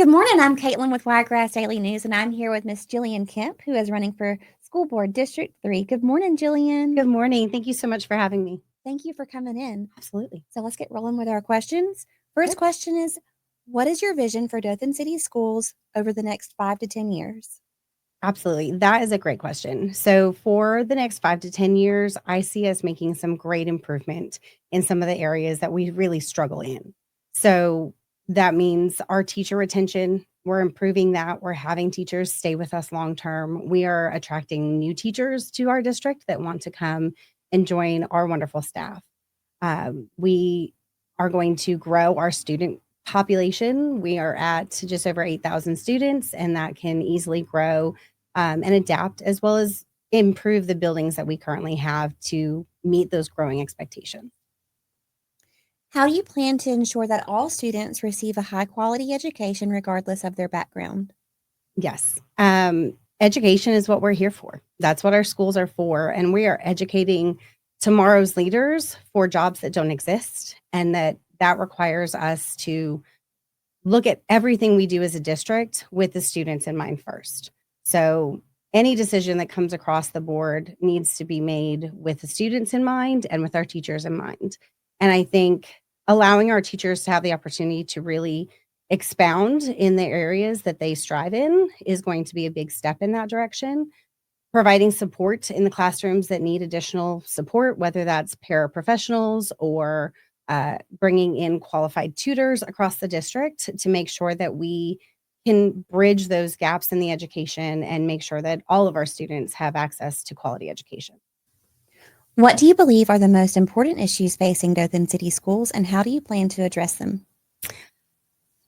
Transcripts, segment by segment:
Good morning. I'm Caitlin with Wiregrass Daily News, and I'm here with Miss Jillian Kemp, who is running for School Board District 3. Good morning, Jillian. Good morning. Thank you so much for having me. Thank you for coming in. Absolutely. So let's get rolling with our questions. First question is, what is your vision for Dothan City Schools over the next 5 to 10 years? Absolutely. That is a great question. So, for the next 5 to 10 years, I see us making some great improvement in some of the areas that we really struggle in. So, that means our teacher retention, we're improving that. We're having teachers stay with us long term. We are attracting new teachers to our district that want to come and join our wonderful staff. We are going to grow our student population. We are at just over 8,000 students, and that can easily grow and adapt, as well as improve the buildings that we currently have to meet those growing expectations. How do you plan to ensure that all students receive a high quality education regardless of their background? Yes. Education is what we're here for. That's what our schools are for. And we are educating tomorrow's leaders for jobs that don't exist. And that requires us to look at everything we do as a district with the students in mind first. So any decision that comes across the board needs to be made with the students in mind and with our teachers in mind. And I think allowing our teachers to have the opportunity to really expound in the areas that they strive in is going to be a big step in that direction. Providing support in the classrooms that need additional support, whether that's paraprofessionals or bringing in qualified tutors across the district to make sure that we can bridge those gaps in the education and make sure that all of our students have access to quality education. What do you believe are the most important issues facing Dothan City Schools, and how do you plan to address them?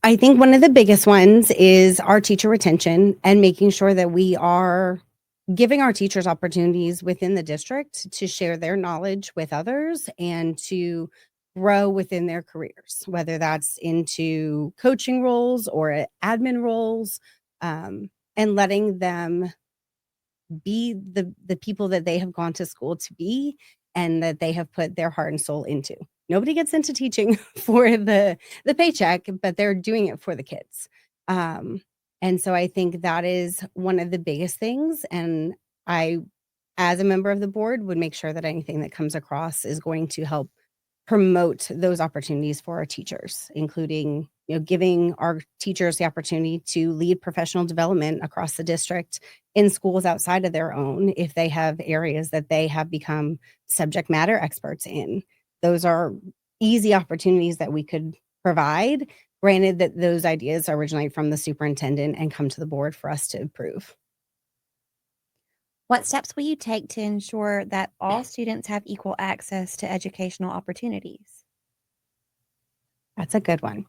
I think one of the biggest ones is our teacher retention and making sure that we are giving our teachers opportunities within the district to share their knowledge with others and to grow within their careers, whether that's into coaching roles or admin roles, and letting them be the people that they have gone to school to be and that they have put their heart and soul into. Nobody gets into teaching for the paycheck, but they're doing it for the kids. And so I think that is one of the biggest things. And I, as a member of the board, would make sure that anything that comes across is going to help promote those opportunities for our teachers, including giving our teachers the opportunity to lead professional development across the district in schools outside of their own if they have areas that they have become subject matter experts in. Those are easy opportunities that we could provide, granted that those ideas originate from the superintendent and come to the board for us to approve. What steps will you take to ensure that all students have equal access to educational opportunities? That's a good one.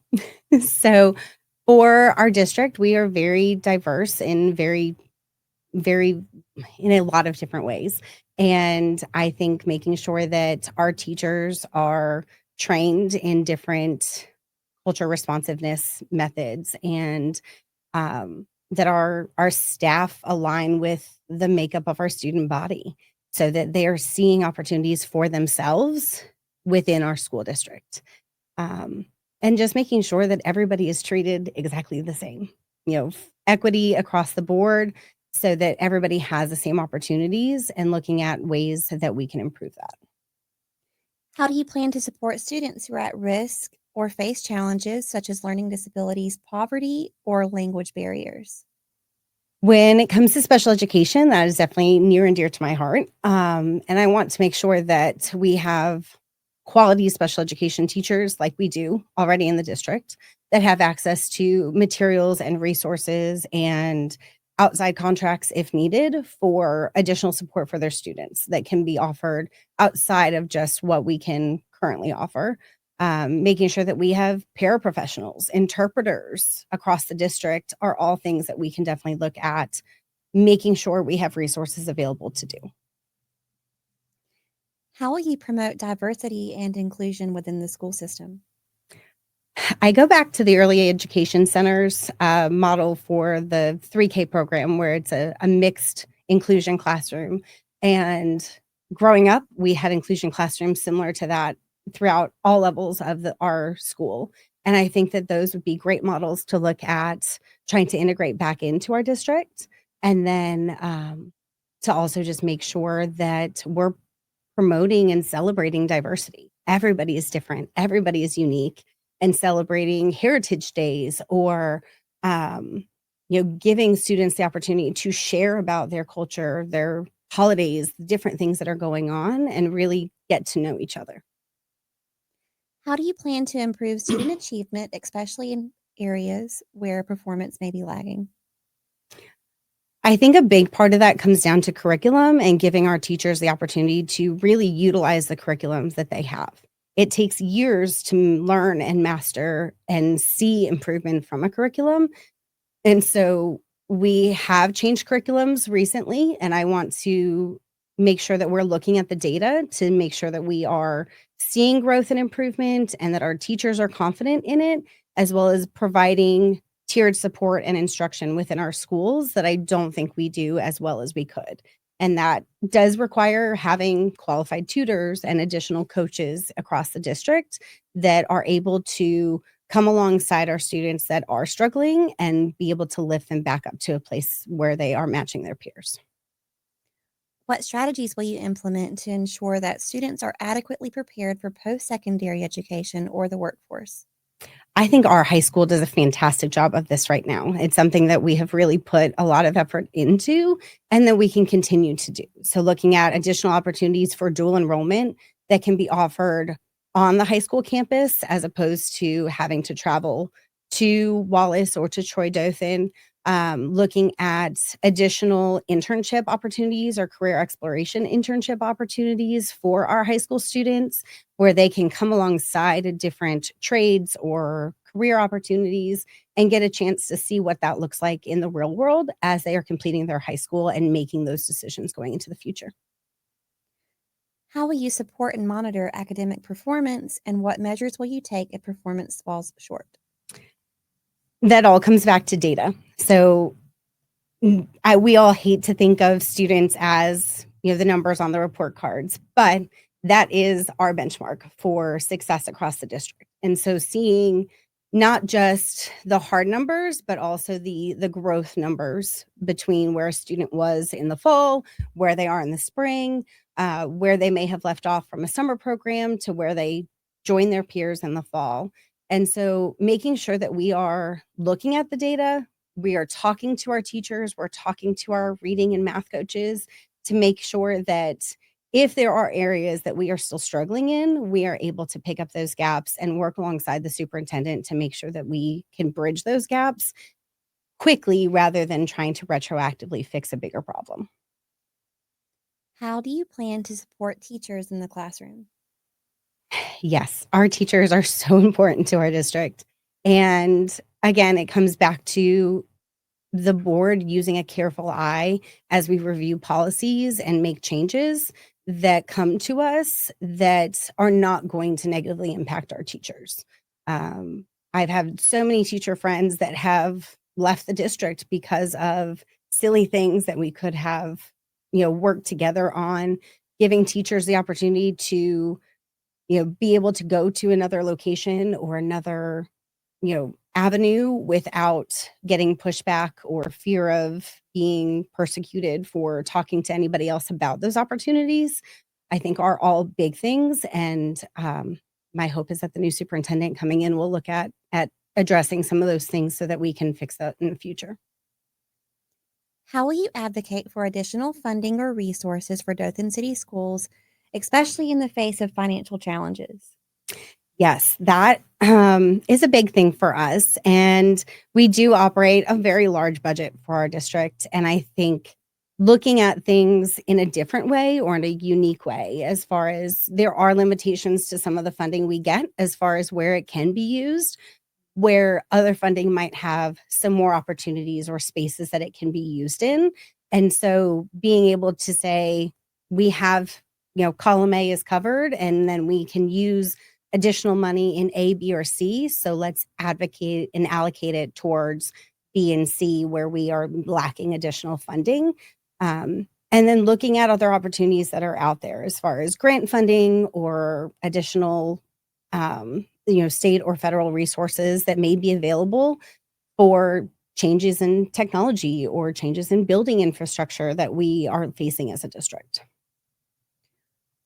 So for our district, we are very diverse and very in a lot of different ways. And I think making sure that our teachers are trained in different culture responsiveness methods and that our staff align with the makeup of our student body so that they are seeing opportunities for themselves within our school district. And just making sure that everybody is treated exactly the same, equity across the board so that everybody has the same opportunities and looking at ways that we can improve that. How do you plan to support students who are at risk or face challenges such as learning disabilities, poverty, or language barriers? When it comes to special education, that is definitely near and dear to my heart. And I want to make sure that we have quality special education teachers like we do already in the district that have access to materials and resources and outside contracts if needed for additional support for their students that can be offered outside of just what we can currently offer. Making sure that we have paraprofessionals, interpreters across the district are all things that we can definitely look at, making sure we have resources available to do. How will you promote diversity and inclusion within the school system? I go back to the early education centers model for the 3K program where it's a mixed inclusion classroom. And growing up, we had inclusion classrooms similar to that throughout all levels of our school. And I think that those would be great models to look at trying to integrate back into our district. And then to also just make sure that we're promoting and celebrating diversity. Everybody is different, everybody is unique, and celebrating heritage days or giving students the opportunity to share about their culture, their holidays, different things that are going on, and really get to know each other. How do you plan to improve student achievement, especially in areas where performance may be lagging? I think a big part of that comes down to curriculum and giving our teachers the opportunity to really utilize the curriculums that they have. It takes years to learn and master and see improvement from a curriculum. And so we have changed curriculums recently, and I want to make sure that we're looking at the data to make sure that we are seeing growth and improvement and that our teachers are confident in it, as well as providing tiered support and instruction within our schools that I don't think we do as well as we could. And that does require having qualified tutors and additional coaches across the district that are able to come alongside our students that are struggling and be able to lift them back up to a place where they are matching their peers. What strategies will you implement to ensure that students are adequately prepared for post secondary education or the workforce? I think our high school does a fantastic job of this right now. It's something that we have really put a lot of effort into and that we can continue to do. So, looking at additional opportunities for dual enrollment that can be offered on the high school campus as opposed to having to travel to Wallace or to Troy Dothan. Looking at additional internship opportunities or career exploration internship opportunities for our high school students where they can come alongside different trades or career opportunities and get a chance to see what that looks like in the real world as they are completing their high school and making those decisions going into the future. How will you support and monitor academic performance, and what measures will you take if performance falls short? That all comes back to data. So we all hate to think of students as, the numbers on the report cards, but that is our benchmark for success across the district. And so seeing not just the hard numbers, but also the growth numbers between where a student was in the fall, where they are in the spring, where they may have left off from a summer program to where they join their peers in the fall. And so making sure that we are looking at the data, we are talking to our teachers, we're talking to our reading and math coaches to make sure that if there are areas that we are still struggling in, we are able to pick up those gaps and work alongside the superintendent to make sure that we can bridge those gaps quickly rather than trying to retroactively fix a bigger problem. How do you plan to support teachers in the classroom? Yes, our teachers are so important to our district. And again, it comes back to the board using a careful eye as we review policies and make changes that come to us that are not going to negatively impact our teachers. Um, I've had so many teacher friends that have left the district because of silly things that we could have, worked together on, giving teachers the opportunity to, be able to go to another location or another avenue without getting pushback or fear of being persecuted for talking to anybody else about those opportunities, I think are all big things. And my hope is that the new superintendent coming in will look at addressing some of those things so that we can fix that in the future. How will you advocate for additional funding or resources for Dothan City Schools, especially in the face of financial challenges? Yes, that is a big thing for us. And we do operate a very large budget for our district. And I think looking at things in a different way or in a unique way, as far as there are limitations to some of the funding we get, as far as where it can be used, where other funding might have some more opportunities or spaces that it can be used in. And so being able to say, we have, column A is covered, and then we can use additional money in A, B, or C. So let's advocate and allocate it towards B and C where we are lacking additional funding. And then looking at other opportunities that are out there as far as grant funding or additional state or federal resources that may be available for changes in technology or changes in building infrastructure that we are facing as a district.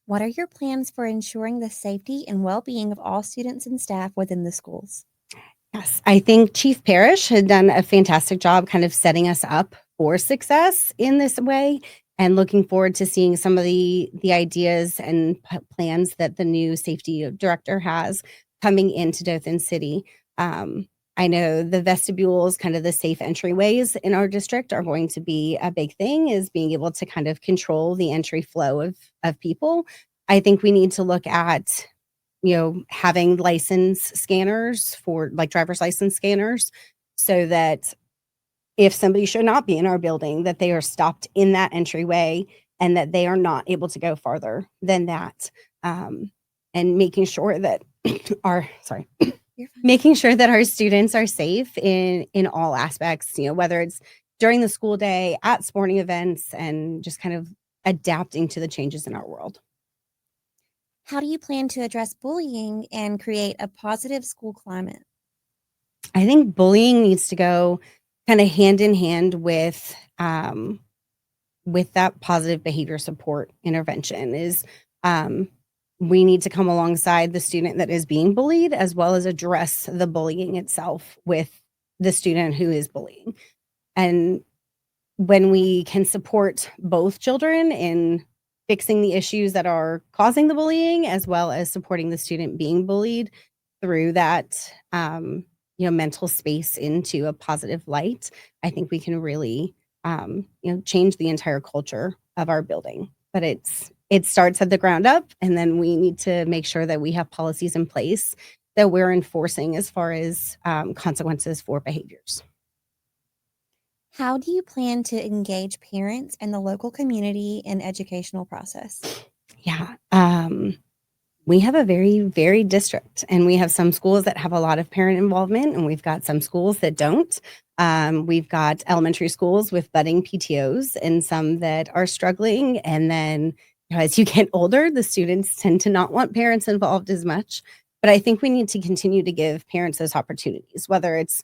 What are your plans for ensuring the safety and well-being of all students and staff within the schools? Yes, I think Chief Parrish had done a fantastic job kind of setting us up for success in this way, and looking forward to seeing some of the ideas and plans that the new safety director has coming into Dothan City. I know the vestibules, kind of the safe entryways in our district, are going to be a big thing, is being able to kind of control the entry flow of people. I think we need to look at having license scanners for like driver's license scanners, so that if somebody should not be in our building, that they are stopped in that entryway and that they are not able to go farther than that. And making sure that our You're fine. making sure that our students are safe in all aspects, whether it's during the school day, at sporting events, and just kind of adapting to the changes in our world. How do you plan to address bullying and create a positive school climate? I think bullying needs to go kind of hand in hand with that positive behavior support intervention. Is we need to come alongside the student that is being bullied, as well as address the bullying itself with the student who is bullying. And when we can support both children in fixing the issues that are causing the bullying, as well as supporting the student being bullied through that mental space into a positive light, I think we can really change the entire culture of our building. But it starts at the ground up, and then we need to make sure that we have policies in place that we're enforcing as far as consequences for behaviors. How do you plan to engage parents and the local community in educational process? Yeah. We have a very varied district, and we have some schools that have a lot of parent involvement, and we've got some schools that don't. We've got elementary schools with budding PTOs and some that are struggling. And then as you get older, the students tend to not want parents involved as much. But I think we need to continue to give parents those opportunities, whether it's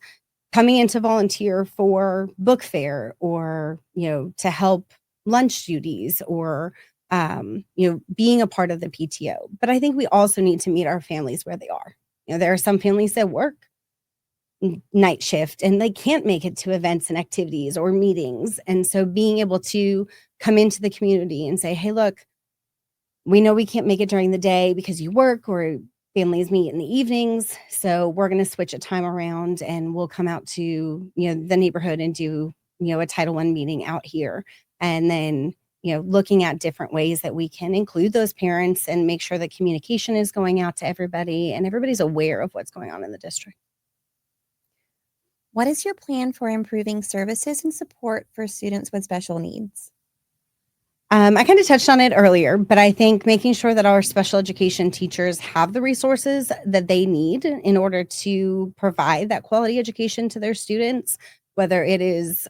coming in to volunteer for book fair, or, to help lunch duties, or being a part of the PTO. But I think we also need to meet our families where they are. There are some families that work night shift and they can't make it to events and activities or meetings. And so being able to come into the community and say, hey, look, we know we can't make it during the day because you work, or families meet in the evenings. So we're going to switch a time around, and we'll come out to, the neighborhood and do, a Title I meeting out here. And then looking at different ways that we can include those parents and make sure that communication is going out to everybody and everybody's aware of what's going on in the district. What is your plan for improving services and support for students with special needs? I kind of touched on it earlier, but I think making sure that our special education teachers have the resources that they need in order to provide that quality education to their students, whether it is,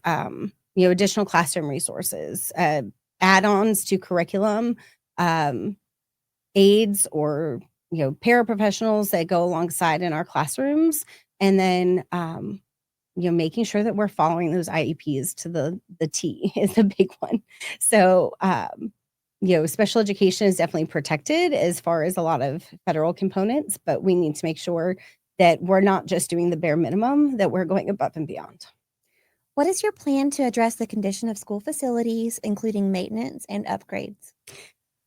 additional classroom resources, add-ons to curriculum, aides, or paraprofessionals that go alongside in our classrooms, and then making sure that we're following those IEPs to the T is a big one. So special education is definitely protected as far as a lot of federal components, but we need to make sure that we're not just doing the bare minimum, that we're going above and beyond. What is your plan to address the condition of school facilities, including maintenance and upgrades?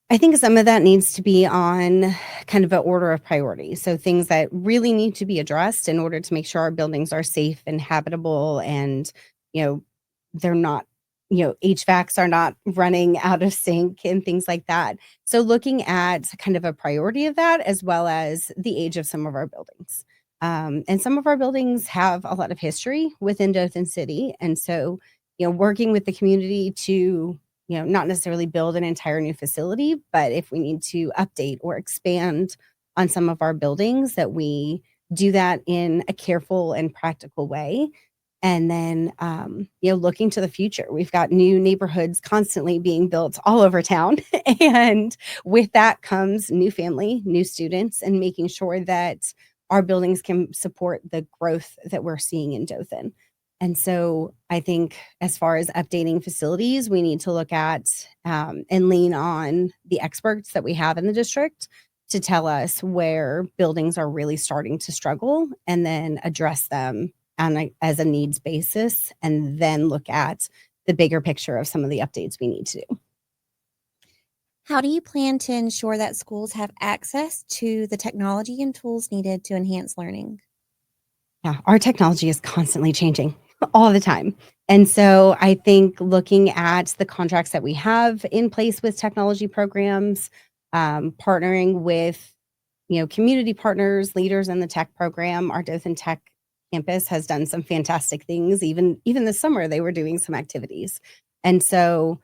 I think some of that needs to be on kind of an order of priority. So things that really need to be addressed in order to make sure our buildings are safe and habitable, and, they're not, HVACs are not running out of sync and things like that. So looking at kind of a priority of that, as well as the age of some of our buildings. And some of our buildings have a lot of history within Dothan City. And so, working with the community to, not necessarily build an entire new facility, but if we need to update or expand on some of our buildings, that we do that in a careful and practical way. And then, looking to the future, we've got new neighborhoods constantly being built all over town. And with that comes new family, new students, and making sure that our buildings can support the growth that we're seeing in Dothan. And so I think as far as updating facilities, we need to look at and lean on the experts that we have in the district to tell us where buildings are really starting to struggle and then address them as a needs basis, and then look at the bigger picture of some of the updates we need to do. How do you plan to ensure that schools have access to the technology and tools needed to enhance learning? Yeah, our technology is constantly changing all the time. And so I think looking at the contracts that we have in place with technology programs, partnering with community partners, leaders in the tech program. Our Dothan Tech campus has done some fantastic things. Even this summer, they were doing some activities. And so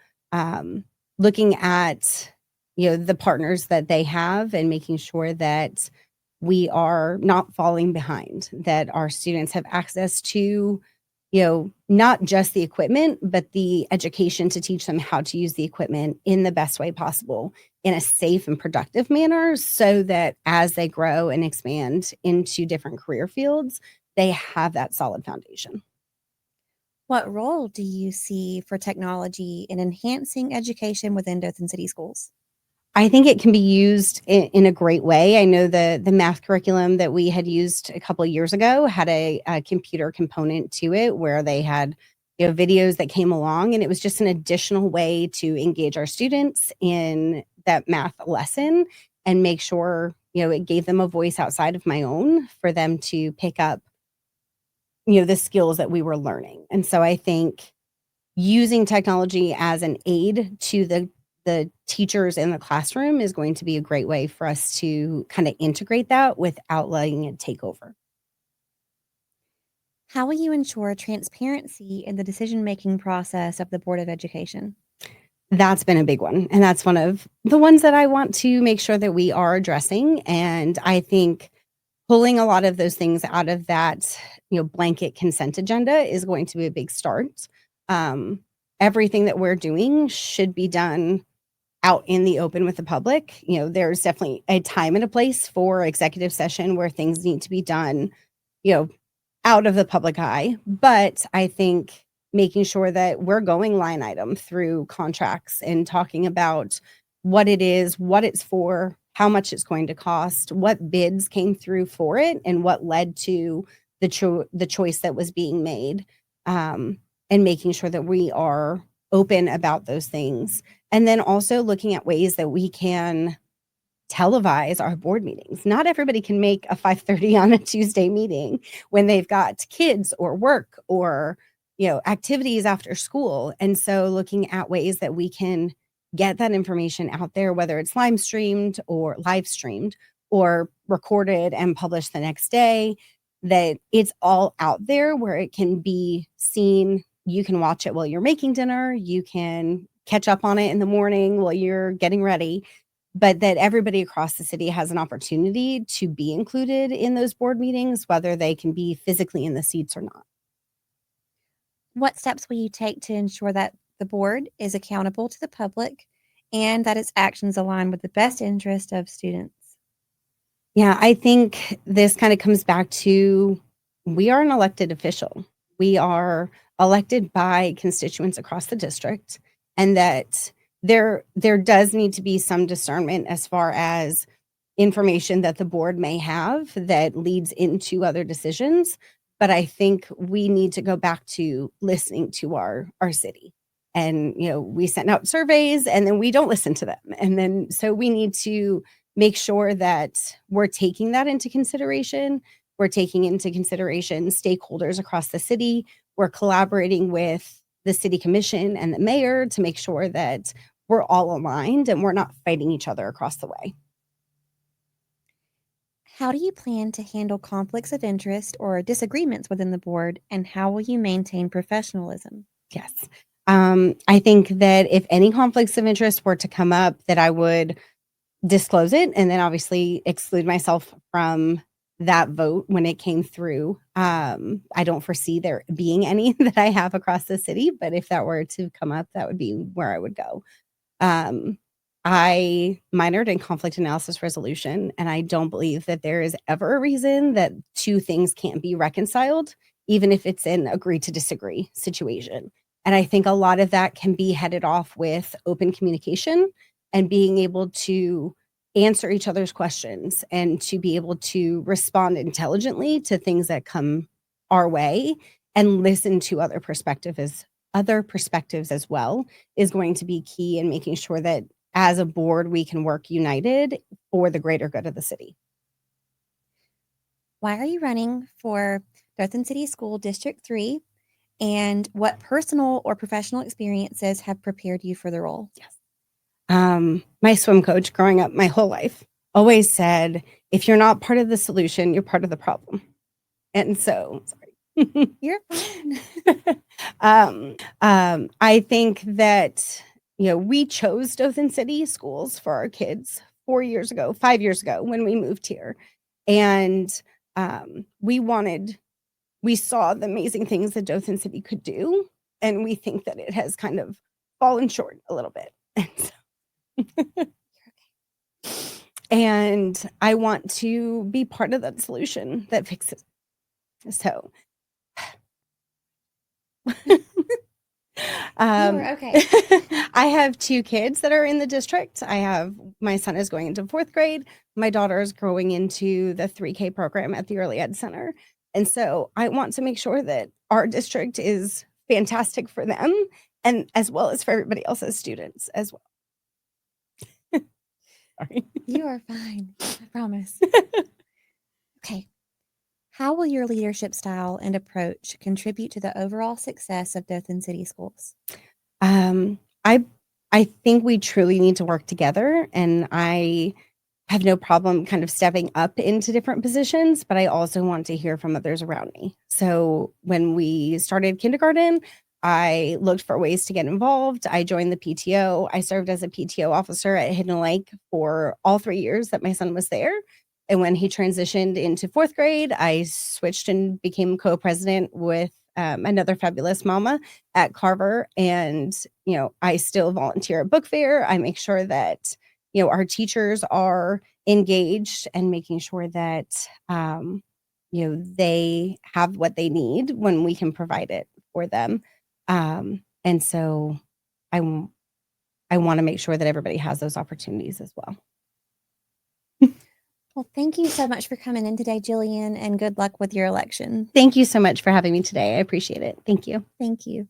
looking at the partners that they have and making sure that we are not falling behind, that our students have access to not just the equipment, but the education to teach them how to use the equipment in the best way possible in a safe and productive manner, so that as they grow and expand into different career fields, they have that solid foundation. What role do you see for technology in enhancing education within Dothan City Schools? I think it can be used in a great way. I know the math curriculum that we had used a couple of years ago had a computer component to it where they had videos that came along, and it was just an additional way to engage our students in that math lesson and make sure it gave them a voice outside of my own for them to pick up the skills that we were learning. And so I think using technology as an aid to the teachers in the classroom is going to be a great way for us to kind of integrate that without letting it take over. How will you ensure transparency in the decision-making process of the Board of Education? That's been a big one, and that's one of the ones that I want to make sure that we are addressing. And I think pulling a lot of those things out of that blanket consent agenda is going to be a big start. Everything that we're doing should be done out in the open with the public. There's definitely a time and a place for executive session where things need to be done, out of the public eye. But I think making sure that we're going line item through contracts and talking about what it is, what it's for, how much it's going to cost, what bids came through for it, and what led to the choice that was being made, and making sure that we are open about those things. And then also looking at ways that we can televise our board meetings. Not everybody can make a 5:30 on a Tuesday meeting when they've got kids or work or activities after school. And so looking at ways that we can get that information out there, whether it's live streamed or recorded and published the next day, that it's all out there where it can be seen. You can watch it while you're making dinner. You can catch up on it in the morning while you're getting ready, but that everybody across the city has an opportunity to be included in those board meetings, whether they can be physically in the seats or not. What steps will you take to ensure that the board is accountable to the public and that its actions align with the best interest of students? Yeah, I think this kind of comes back to we are an elected official. We are elected by constituents across the district, and that there does need to be some discernment as far as information that the board may have that leads into other decisions. But I think we need to go back to listening to our city. And we send out surveys and then we don't listen to them. And then so we need to make sure that we're taking that into consideration. We're taking into consideration stakeholders across the city. We're collaborating with the city commission and the mayor to make sure that we're all aligned and we're not fighting each other across the way. How do you plan to handle conflicts of interest or disagreements within the board, and how will you maintain professionalism? Yes. I think that if any conflicts of interest were to come up, that I would disclose it and then obviously exclude myself from that vote when it came through. I don't foresee there being any that I have across the city, but if that were to come up, that would be where I would go. I minored in conflict analysis resolution, and I don't believe that there is ever a reason that two things can't be reconciled, even if it's an agree to disagree situation. And I think a lot of that can be headed off with open communication and being able to answer each other's questions and to be able to respond intelligently to things that come our way and listen to other perspectives as well is going to be key in making sure that as a board, we can work united for the greater good of the city. Why are you running for Dothan City School District 3? And what personal or professional experiences have prepared you for the role? Yes. My swim coach growing up my whole life always said, if you're not part of the solution, you're part of the problem. And so, sorry. You're fine. I think that, we chose Dothan City Schools for our kids 5 years ago when we moved here. And we saw the amazing things that Dothan City could do. And we think that it has kind of fallen short a little bit. And I want to be part of that solution that fixes. So okay. I have 2 kids that are in the district. My son is going into 4th grade. My daughter is going into the 3K program at the Early Ed Center. And so I want to make sure that our district is fantastic for them and as well as for everybody else's students as well. Sorry. You are fine. I promise. Okay. How will your leadership style and approach contribute to the overall success of Dothan City Schools? I think we truly need to work together, and I have no problem kind of stepping up into different positions, but I also want to hear from others around me. So when we started kindergarten, I looked for ways to get involved. I joined the PTO. I served as a PTO officer at Hidden Lake for all 3 years that my son was there. And when he transitioned into 4th grade, I switched and became co-president with another fabulous mama at Carver. And, I still volunteer at book fair. I make sure that, our teachers are engaged and making sure that, they have what they need when we can provide it for them. And so I want to make sure that everybody has those opportunities as well. Well, thank you so much for coming in today, Jillian, and good luck with your election. Thank you so much for having me today. I appreciate it. Thank you. Thank you.